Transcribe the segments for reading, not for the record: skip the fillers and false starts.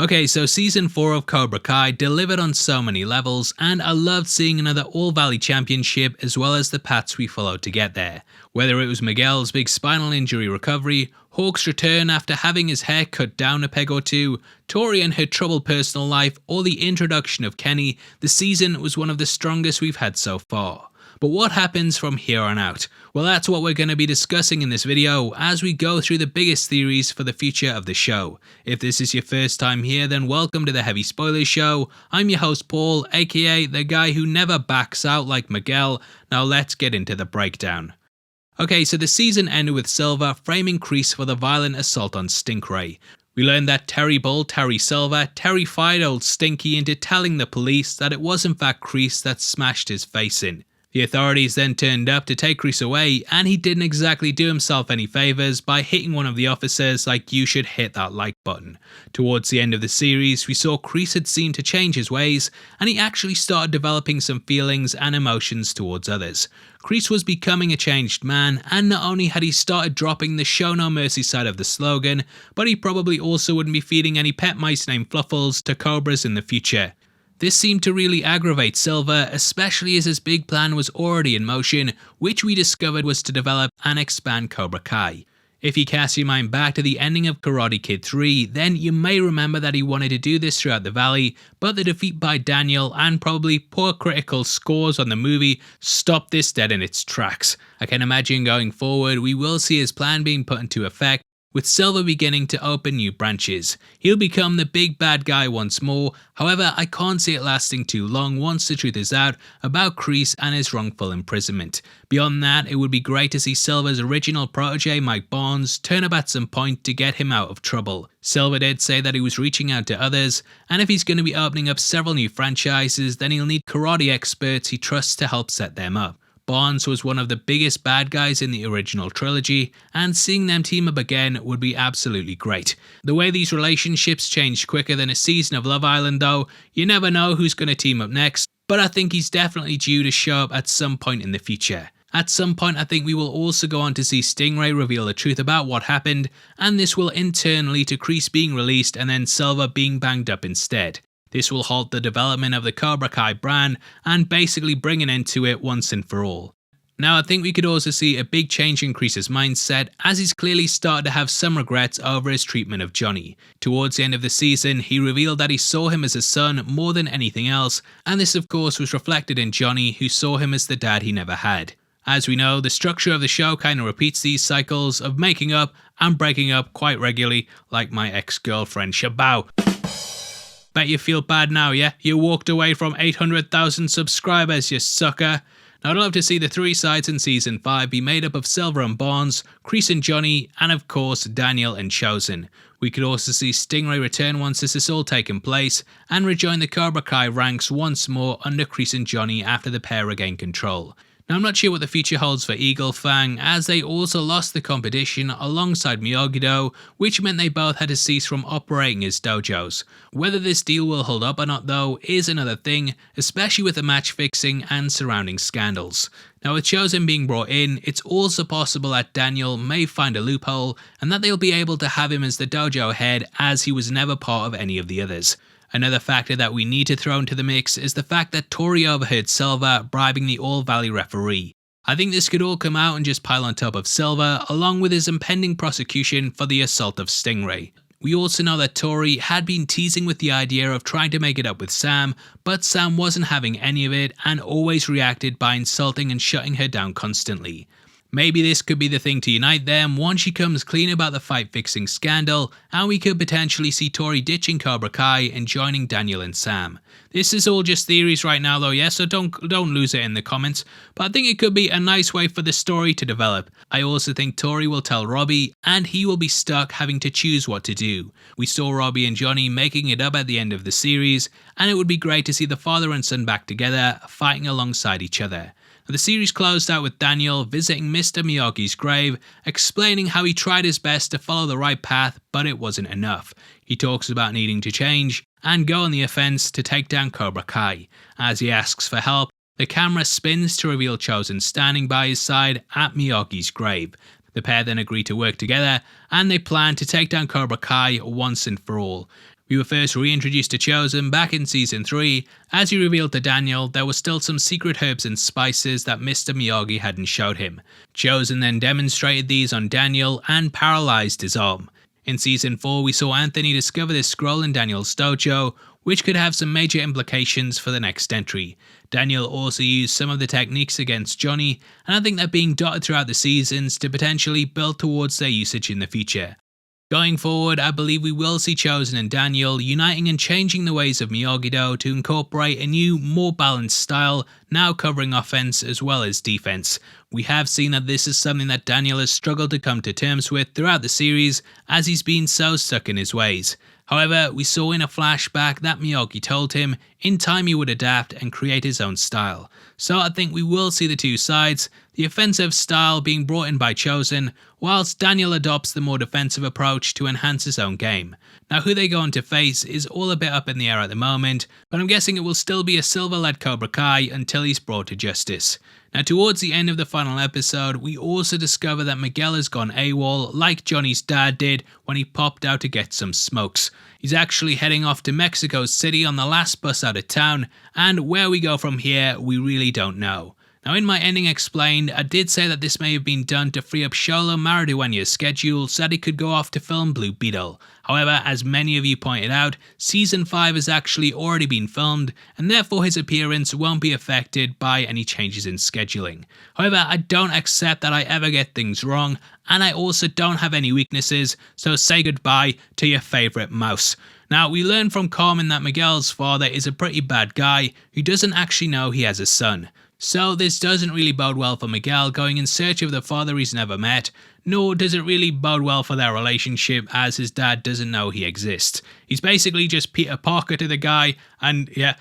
Okay, so season 4 of Cobra Kai delivered on so many levels, and I loved seeing another All Valley Championship as well as the paths we followed to get there. Whether it was Miguel's big spinal injury recovery, Hawk's return after having his hair cut down a peg or two, Tori and her troubled personal life, or the introduction of Kenny, the season was one of the strongest we've had so far. But what happens from here on out? Well, that's what we're going to be discussing in this video as we go through the biggest theories for the future of the show. If this is your first time here, then welcome to the Heavy Spoilers Show. I'm your host Paul, aka the guy who never backs out like Miguel. Now let's get into the breakdown. Okay, so the season ended with Silver framing Kreese for the violent assault on Stingray. We learned that Terry Bull, Terry Silver, terrified old Stinky into telling the police that it was in fact Kreese that smashed his face in. The authorities then turned up to take Kreese away, and he didn't exactly do himself any favours by hitting one of the officers like you should hit that like button. Towards the end of the series, we saw Kreese had seemed to change his ways, and he actually started developing some feelings and emotions towards others. Kreese was becoming a changed man, and not only had he started dropping the show no mercy side of the slogan, but he probably also wouldn't be feeding any pet mice named Fluffles to Cobras in the future. This seemed to really aggravate Silver, especially as his big plan was already in motion, which we discovered was to develop and expand Cobra Kai. If you cast your mind back to the ending of Karate Kid 3, then you may remember that he wanted to do this throughout the valley, but the defeat by Daniel and probably poor critical scores on the movie stopped this dead in its tracks. I can imagine going forward we will see his plan being put into effect, with Silver beginning to open new branches. He'll become the big bad guy once more, however I can't see it lasting too long once the truth is out about Kreese and his wrongful imprisonment. Beyond that, it would be great to see Silver's original protege Mike Barnes turn up at some point to get him out of trouble. Silver did say that he was reaching out to others, and if he's going to be opening up several new franchises, then he'll need karate experts he trusts to help set them up. Barnes was one of the biggest bad guys in the original trilogy, and seeing them team up again would be absolutely great. The way these relationships change quicker than a season of Love Island though, you never know who's going to team up next, but I think he's definitely due to show up at some point in the future. At some point I think we will also go on to see Stingray reveal the truth about what happened, and this will in turn lead to Kreese being released and then Silver being banged up instead. This will halt the development of the Cobra Kai brand and basically bring an end to it once and for all. Now I think we could also see a big change in Kreese's mindset as he's clearly started to have some regrets over his treatment of Johnny. Towards the end of the season, he revealed that he saw him as a son more than anything else, and this of course was reflected in Johnny, who saw him as the dad he never had. As we know, the structure of the show kind of repeats these cycles of making up and breaking up quite regularly, like my ex-girlfriend Shabao. Bet you feel bad now, yeah? You walked away from 800,000 subscribers, you sucker. Now I'd love to see the three sides in season 5 be made up of Silver and Barnes, Kreese and Johnny, and of course Daniel and Chozen. We could also see Stingray return once this has all taken place, and rejoin the Cobra Kai ranks once more under Kreese and Johnny after the pair regain control. Now I'm not sure what the future holds for Eagle Fang, as they also lost the competition alongside Miyagi-Do, which meant they both had to cease from operating as dojos. Whether this deal will hold up or not though is another thing, especially with the match fixing and surrounding scandals. Now with Chozen being brought in, it's also possible that Daniel may find a loophole, and that they'll be able to have him as the dojo head, as he was never part of any of the others. Another factor that we need to throw into the mix is the fact that Tori overheard Silver bribing the All Valley referee. I think this could all come out and just pile on top of Silver, along with his impending prosecution for the assault of Stingray. We also know that Tori had been teasing with the idea of trying to make it up with Sam, but Sam wasn't having any of it and always reacted by insulting and shutting her down constantly. Maybe this could be the thing to unite them once she comes clean about the fight fixing scandal, and we could potentially see Tori ditching Cobra Kai and joining Daniel and Sam. This is all just theories right now though, so don't lose it in the comments, but I think it could be a nice way for the story to develop. I also think Tori will tell Robbie, and he will be stuck having to choose what to do. We saw Robbie and Johnny making it up at the end of the series, and it would be great to see the father and son back together, fighting alongside each other. The series closed out with Daniel visiting Mr. Miyagi's grave, explaining how he tried his best to follow the right path, but it wasn't enough. He talks about needing to change and go on the offense to take down Cobra Kai. As he asks for help, the camera spins to reveal Chozen standing by his side at Miyagi's grave. The pair then agree to work together, and they plan to take down Cobra Kai once and for all. We were first reintroduced to Chozen back in Season 3, as he revealed to Daniel there were still some secret herbs and spices that Mr. Miyagi hadn't showed him. Chozen then demonstrated these on Daniel and paralysed his arm. In Season 4 we saw Anthony discover this scroll in Daniel's dojo, which could have some major implications for the next entry. Daniel also used some of the techniques against Johnny, and I think they're being dotted throughout the seasons to potentially build towards their usage in the future. Going forward, I believe we will see Chozen and Daniel uniting and changing the ways of Miyagi-Do to incorporate a new, more balanced style, now covering offense as well as defense. We have seen that this is something that Daniel has struggled to come to terms with throughout the series, as he's been so stuck in his ways. However, we saw in a flashback that Miyagi told him in time he would adapt and create his own style. So I think we will see the two sides, the offensive style being brought in by Chozen, whilst Daniel adopts the more defensive approach to enhance his own game. Now who they go on to face is all a bit up in the air at the moment, but I'm guessing it will still be a Silver-led Cobra Kai until he's brought to justice. Now towards the end of the final episode, we also discover that Miguel has gone AWOL like Johnny's dad did when he popped out to get some smokes. He's actually heading off to Mexico City on the last bus out of town, and where we go from here we really don't know. Now in my ending explained, I did say that this may have been done to free up Xolo Maridueña's schedule so that he could go off to film Blue Beetle. However, as many of you pointed out, Season 5 has actually already been filmed, and therefore his appearance won't be affected by any changes in scheduling. However, I don't accept that I ever get things wrong, and I also don't have any weaknesses, so say goodbye to your favourite mouse. Now, we learn from Carmen that Miguel's father is a pretty bad guy who doesn't actually know he has a son. So this doesn't really bode well for Miguel going in search of the father he's never met, nor does it really bode well for their relationship as his dad doesn't know he exists. He's basically just Peter Parker to the guy, and yeah,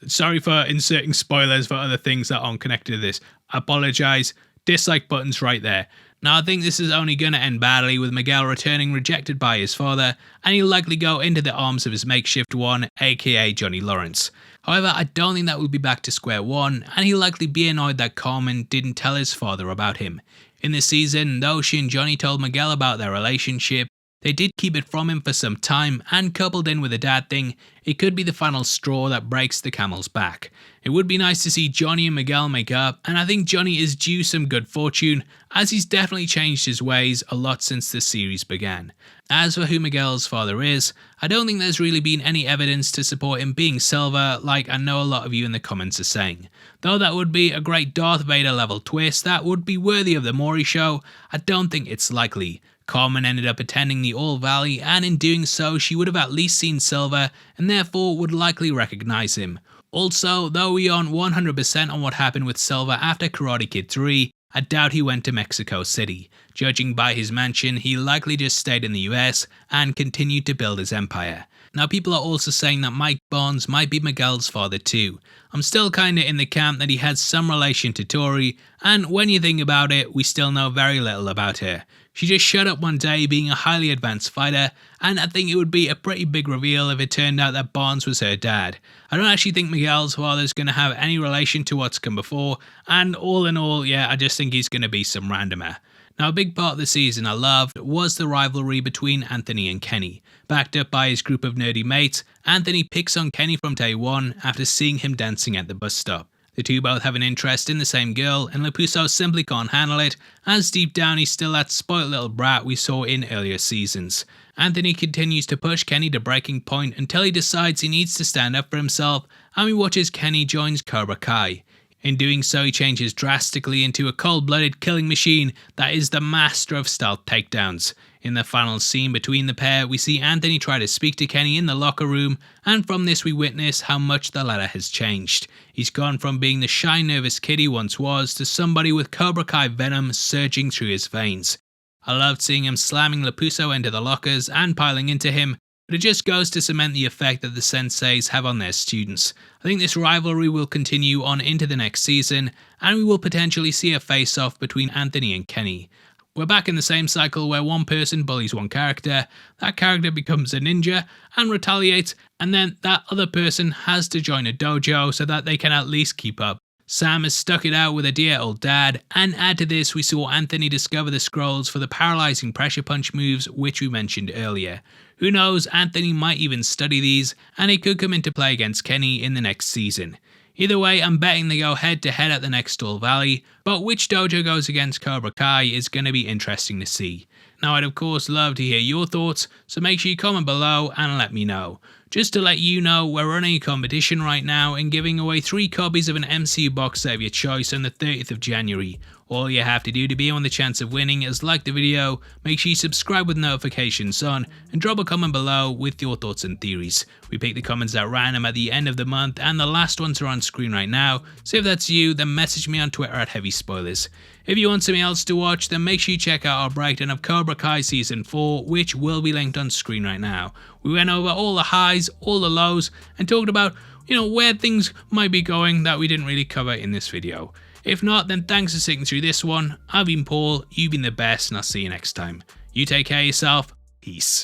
sorry for inserting spoilers for other things that aren't connected to this. I apologise, dislike button's right there. Now I think this is only going to end badly with Miguel returning rejected by his father, and he'll likely go into the arms of his makeshift one, aka Johnny Lawrence. However, I don't think that we'll be back to square one, and he'll likely be annoyed that Carmen didn't tell his father about him. In this season, though she and Johnny told Miguel about their relationship, they did keep it from him for some time, and coupled in with the dad thing, it could be the final straw that breaks the camel's back. It would be nice to see Johnny and Miguel make up, and I think Johnny is due some good fortune, as he's definitely changed his ways a lot since the series began. As for who Miguel's father is, I don't think there's really been any evidence to support him being Silver, like I know a lot of you in the comments are saying. Though that would be a great Darth Vader level twist that would be worthy of the Maury show, I don't think it's likely. Carmen ended up attending the All Valley, and in doing so she would have at least seen Silver and therefore would likely recognise him. Also, though we aren't 100% on what happened with Silver after Karate Kid 3, I doubt he went to Mexico City. Judging by his mansion, he likely just stayed in the US and continued to build his empire. Now people are also saying that Mike Barnes might be Miguel's father too. I'm still kinda in the camp that he had some relation to Tori, and when you think about it, we still know very little about her. She just showed up one day being a highly advanced fighter, and I think it would be a pretty big reveal if it turned out that Barnes was her dad. I don't actually think Miguel's father is going to have any relation to what's come before, and all in all, yeah, I just think he's going to be some randomer. Now a big part of the season I loved was the rivalry between Anthony and Kenny. Backed up by his group of nerdy mates, Anthony picks on Kenny from day one after seeing him dancing at the bus stop. The two both have an interest in the same girl, and Lapuso simply can't handle it, as deep down he's still that spoiled little brat we saw in earlier seasons. Anthony continues to push Kenny to breaking point until he decides he needs to stand up for himself, and we watch as Kenny joins Cobra Kai. In doing so, he changes drastically into a cold-blooded killing machine that is the master of stealth takedowns. In the final scene between the pair, we see Anthony try to speak to Kenny in the locker room, and from this we witness how much the latter has changed. He's gone from being the shy, nervous kid he once was to somebody with Cobra Kai venom surging through his veins. I loved seeing him slamming Lapuso into the lockers and piling into him, but it just goes to cement the effect that the senseis have on their students. I think this rivalry will continue on into the next season, and we will potentially see a face-off between Anthony and Kenny. We're back in the same cycle where one person bullies one character, that character becomes a ninja and retaliates, and then that other person has to join a dojo so that they can at least keep up. Sam has stuck it out with a dear old dad, and add to this we saw Anthony discover the scrolls for the paralysing pressure punch moves which we mentioned earlier. Who knows, Anthony might even study these and it could come into play against Kenny in the next season. Either way, I'm betting they go head to head at the next All Valley, but which dojo goes against Cobra Kai is going to be interesting to see. Now I'd of course love to hear your thoughts, so make sure you comment below and let me know. Just to let you know, we're running a competition right now and giving away 3 copies of an MCU box set of your choice on the 30th of January. All you have to do to be on the chance of winning is like the video, make sure you subscribe with notifications on, and drop a comment below with your thoughts and theories. We pick the comments at random at the end of the month and the last ones are on screen right now, so if that's you then message me on Twitter at Heavy Spoilers. If you want something else to watch then make sure you check out our breakdown of Cobra Kai Season 4, which will be linked on screen right now. We went over all the highs, all the lows, and talked about where things might be going that we didn't really cover in this video. If not, then thanks for sticking through this one. I've been Paul, you've been the best, and I'll see you next time. You take care of yourself, peace.